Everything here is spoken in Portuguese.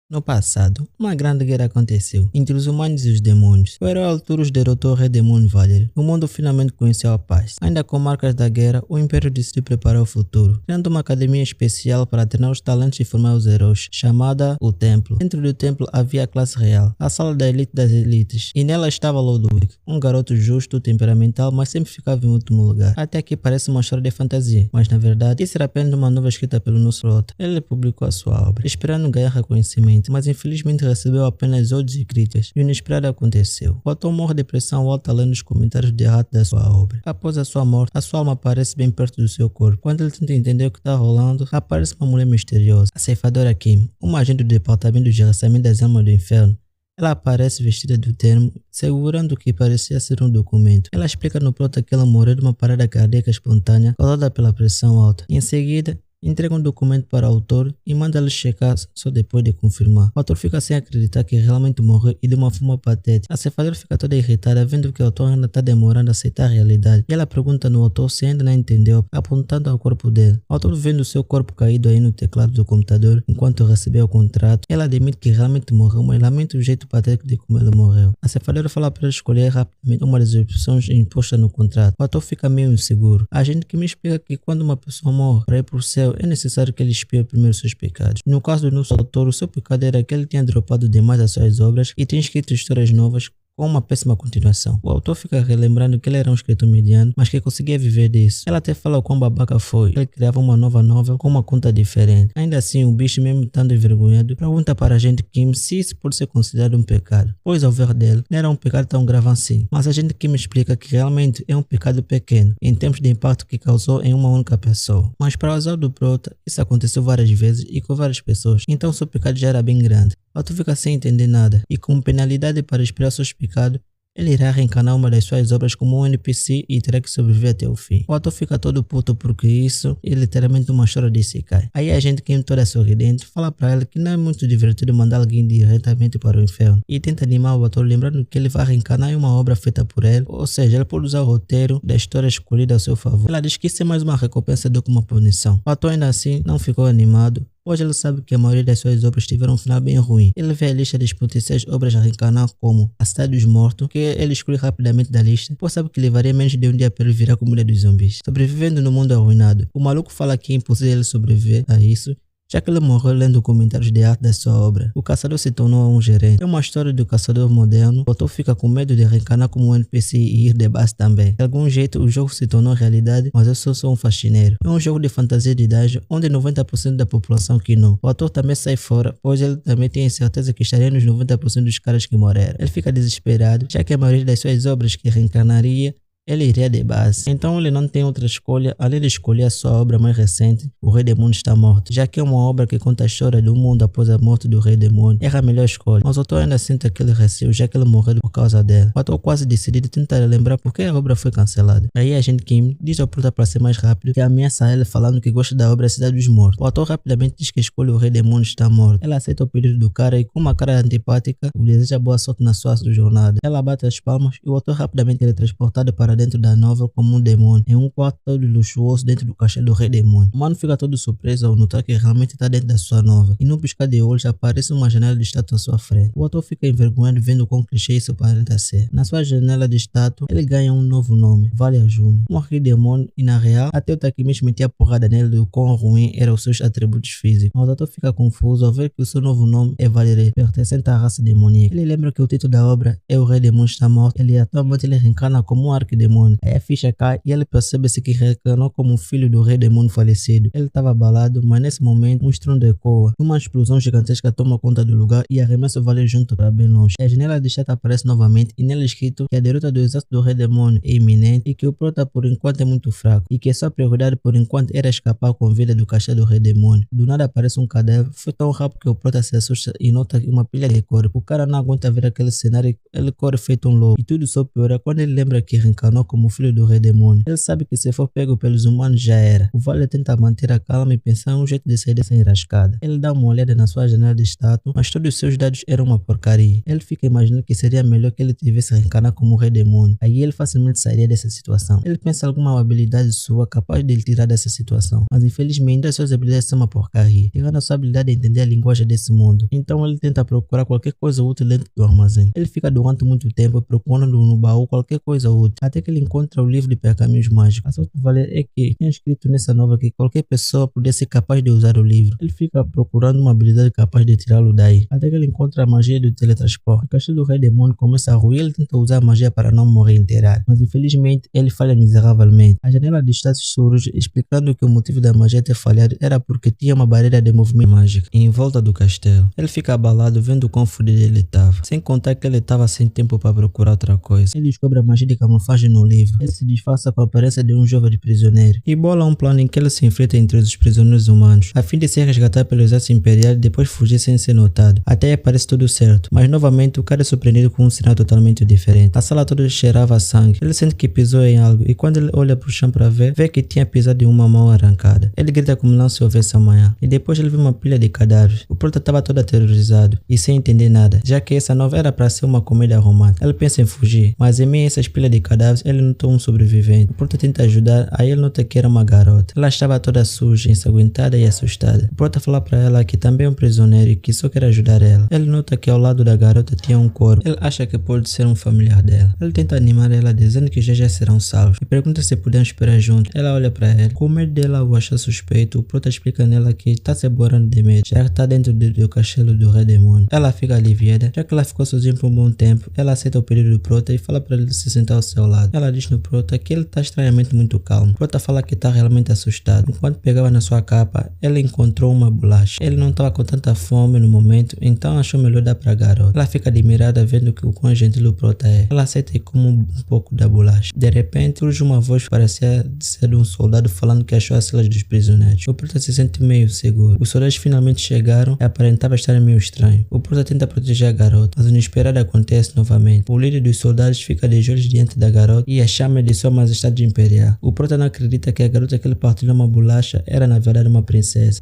No passado, uma grande guerra aconteceu entre os humanos e os demônios. O herói Alturus derrotou o rei demônio Valir. O mundo finalmente conheceu a paz. Ainda com marcas da guerra, o Império decidiu preparar o futuro, criando uma academia especial para treinar os talentos e formar os heróis, chamada o Templo. Dentro do templo havia a classe real, a sala da elite das elites, e nela estava Ludwig, um garoto justo, temperamental, mas sempre ficava em último lugar. Até aqui parece uma história de fantasia, mas na verdade isso era apenas uma nova escrita pelo nosso prota. Ele publicou a sua obra, esperando ganhar reconhecimento, mas infelizmente recebeu apenas ódios e críticas, e o inesperado aconteceu. O autor morre de depressão alta lendo os comentários de errado da sua obra. Após a sua morte, a sua alma aparece bem perto do seu corpo. Quando ele tenta entender o que está rolando, aparece uma mulher misteriosa, a ceifadora Kim, uma agente do departamento de gerenciamento das almas do inferno. Ela aparece vestida do termo, segurando o que parecia ser um documento. Ela explica no prota que ela morreu de uma parada cardíaca espontânea causada pela pressão alta. Em seguida, entrega um documento para o autor e manda ele checar só depois de confirmar. O autor fica sem acreditar que realmente morreu e de uma forma patética. A ceifadora fica toda irritada vendo que o autor ainda está demorando a aceitar a realidade. E ela pergunta no autor se ainda não entendeu, apontando ao corpo dele. O autor vendo seu corpo caído aí no teclado do computador enquanto recebeu o contrato. Ela admite que realmente morreu, mas lamenta o jeito patético de como ele morreu. A ceifadora fala para ele escolher rapidamente uma das opções impostas no contrato. O autor fica meio inseguro. A gente que me explica que quando uma pessoa morre para ir para o céu, é necessário que ele expie primeiro seus pecados. No caso do nosso autor, o seu pecado era que ele tinha dropado demais as suas obras e tinha escrito histórias novas com uma péssima continuação. O autor fica relembrando que ele era um escritor mediano, mas que conseguia viver disso. Ela até fala o quão babaca foi. Ele criava uma nova novel com uma conta diferente. Ainda assim, o bicho, mesmo estando envergonhado, pergunta para a gente Kim se isso pode ser considerado um pecado, pois ao ver dele, não era um pecado tão grave assim. Mas a gente Kim explica que realmente é um pecado pequeno, em termos de impacto que causou em uma única pessoa. Mas para o azar do prota, isso aconteceu várias vezes e com várias pessoas, então seu pecado já era bem grande. O autor fica sem entender nada, e como penalidade para expiar seus pecados, ele irá reencarnar uma das suas obras como um NPC e terá que sobreviver até o fim. O autor fica todo puto porque isso é literalmente uma história de Isekai. Aí a gente, Kim toda sorridente, fala para ele que não é muito divertido mandar alguém diretamente para o inferno, e tenta animar o autor lembrando que ele vai reencarnar em uma obra feita por ele, ou seja, ele pode usar o roteiro da história escolhida ao seu favor. Ela diz que isso é mais uma recompensa do que uma punição. O autor ainda assim não ficou animado, pois ele sabe que a maioria das suas obras tiveram um final bem ruim. Ele vê a lista das potenciais obras a reencarnar como A Cidade dos Mortos, que ele exclui rapidamente da lista, pois sabe que levaria menos de um dia para ele virar comida dos zumbis. Sobrevivendo no mundo arruinado. O maluco fala que é impossível ele sobreviver a isso, já que ele morreu lendo comentários de arte da sua obra. O caçador se tornou um gerente. É uma história do caçador moderno. O autor fica com medo de reencarnar como um NPC e ir de base também. De algum jeito, o jogo se tornou realidade, mas eu só sou um faxineiro. É um jogo de fantasia de idade, onde 90% da população quinou. O autor também sai fora, pois ele também tem certeza que estaria nos 90% dos caras que morreram. Ele fica desesperado, já que a maioria das suas obras que reencarnaria, ele iria de base. Então ele não tem outra escolha além de escolher a sua obra mais recente, O Rei Demônio Está Morto, já que é uma obra que conta a história do mundo após a morte do Rei Demônio. Era a melhor escolha, mas o autor ainda sente aquele receio, já que ele morreu por causa dela. O autor quase decidido tentar lembrar por que a obra foi cancelada. Aí a gente Kim diz ao prota para ser mais rápido e ameaça ele falando que gosta da obra Cidade dos Mortos. O autor rapidamente diz que escolhe O Rei Demônio Está Morto. Ela aceita o pedido do cara e com uma cara antipática, o deseja boa sorte na sua jornada. Ela bate as palmas e o autor rapidamente é transportado para dentro da novel como um demônio, em um quarto todo luxuoso dentro do castelo do Rei Demônio. O mano fica todo surpreso ao notar que realmente está dentro da sua novel, e no piscar de olhos aparece uma janela de estátua à sua frente. O autor fica envergonhado vendo quão clichê isso aparenta ser. Na sua janela de estátua, ele ganha um novo nome, Valia Júnior, um arquidemônio, e na real, até o Takemichi metia porrada nele do quão ruim eram os seus atributos físicos. Mas o autor fica confuso ao ver que o seu novo nome é Valerie, pertencente à raça demoníaca. Ele lembra que o título da obra é O Rei Demônio Está Morto. Atualmente ele reencarna como um arquidemônio. Aí a ficha cai e ele percebe-se que reencarnou como filho do Rei Demônio falecido. Ele estava abalado, mas nesse momento um estrondo ecoa. Uma explosão gigantesca toma conta do lugar e arremessa o Vale junto para bem longe. A janela de chata aparece novamente e nela é escrito que a derrota do exército do Rei Demônio é iminente e que o prota por enquanto é muito fraco e que sua prioridade por enquanto era escapar com vida do castelo do Rei Demônio. Do nada aparece um cadáver. Foi tão rápido que o prota se assusta e nota uma pilha de corpo. O cara não aguenta ver aquele cenário, ele corre feito um lobo. E tudo só piora quando ele lembra que reencarnou encarnou como filho do rei demônio. Ele sabe que se for pego pelos humanos já era. O Valer tenta manter a calma e pensar em um jeito de sair dessa enrascada. Ele dá uma olhada na sua janela de status, mas todos os seus dados eram uma porcaria. Ele fica imaginando que seria melhor que ele tivesse reencarnar como o rei demônio. Aí ele facilmente sairia dessa situação. Ele pensa em alguma habilidade sua capaz de ele tirar dessa situação, mas infelizmente as suas habilidades são uma porcaria, tirando a sua habilidade de entender a linguagem desse mundo. Então ele tenta procurar qualquer coisa útil dentro do armazém. Ele fica durante muito tempo procurando no baú qualquer coisa útil, até que ele encontra o livro de pergaminhos mágicos. A sorte do Valer é que tinha escrito nessa nova que qualquer pessoa podia ser capaz de usar o livro. Ele fica procurando uma habilidade capaz de tirá-lo daí, até que ele encontra a magia do teletransporte. O castelo do rei demônio começa a ruir e ele tenta usar a magia para não morrer inteirado, mas infelizmente ele falha miseravelmente. A janela de status surge, explicando que o motivo da magia ter falhado era porque tinha uma barreira de movimento mágica em volta do castelo. Ele fica abalado vendo o quão fodido ele estava, sem contar que ele estava sem tempo para procurar outra coisa. Ele descobre a magia de camuflagem no livro. Ele se disfarça com a aparência de um jovem prisioneiro e bola um plano em que ele se enfrenta entre os prisioneiros humanos, a fim de ser resgatado pelo exército imperial e depois fugir sem ser notado. Até aí parece tudo certo, mas novamente o cara é surpreendido com um sinal totalmente diferente. A sala toda cheirava a sangue. Ele sente que pisou em algo e quando ele olha para o chão para ver, vê que tinha pisado em uma mão arrancada. Ele grita como não se houvesse amanhã e depois ele vê uma pilha de cadáveres. O prota estava todo aterrorizado e sem entender nada, já que essa nova era para ser uma comédia romântica. Ele pensa em fugir, mas em meio a essas pilhas de cadáveres ele notou um sobrevivente. O prota tenta ajudar, aí ele nota que era uma garota. Ela estava toda suja, ensanguentada e assustada. O prota fala para ela que também é um prisioneiro e que só quer ajudar ela. Ele nota que ao lado da garota tinha um corpo. Ele acha que pode ser um familiar dela. Ele tenta animar ela dizendo que já serão salvos e pergunta se podem esperar juntos. Ela olha para ele. Com medo dela o achar suspeito, o prota explica nela que está se borrando de medo, já que está dentro do castelo do rei demônio. Ela fica aliviada, já que ela ficou sozinha por um bom tempo. Ela aceita o pedido do prota e fala para ele se sentar ao seu lado. Ela diz no prota que ele está estranhamente muito calmo. O prota fala que está realmente assustado. Enquanto pegava na sua capa, ele encontrou uma bolacha. Ele não estava com tanta fome no momento, então achou melhor dar para a garota. Ela fica admirada vendo que o quão gentil o prota é. Ela aceita e come um pouco da bolacha. De repente, surge uma voz que parecia ser de um soldado falando que achou as celas dos prisioneiros. O prota se sente meio seguro. Os soldados finalmente chegaram e aparentava estar meio estranho. O prota tenta proteger a garota, mas o inesperado acontece novamente. O líder dos soldados fica de joelhos diante da garota e a chama de sua majestade imperial. O prota não acredita que a garota que ele partilhou uma bolacha era na verdade uma princesa.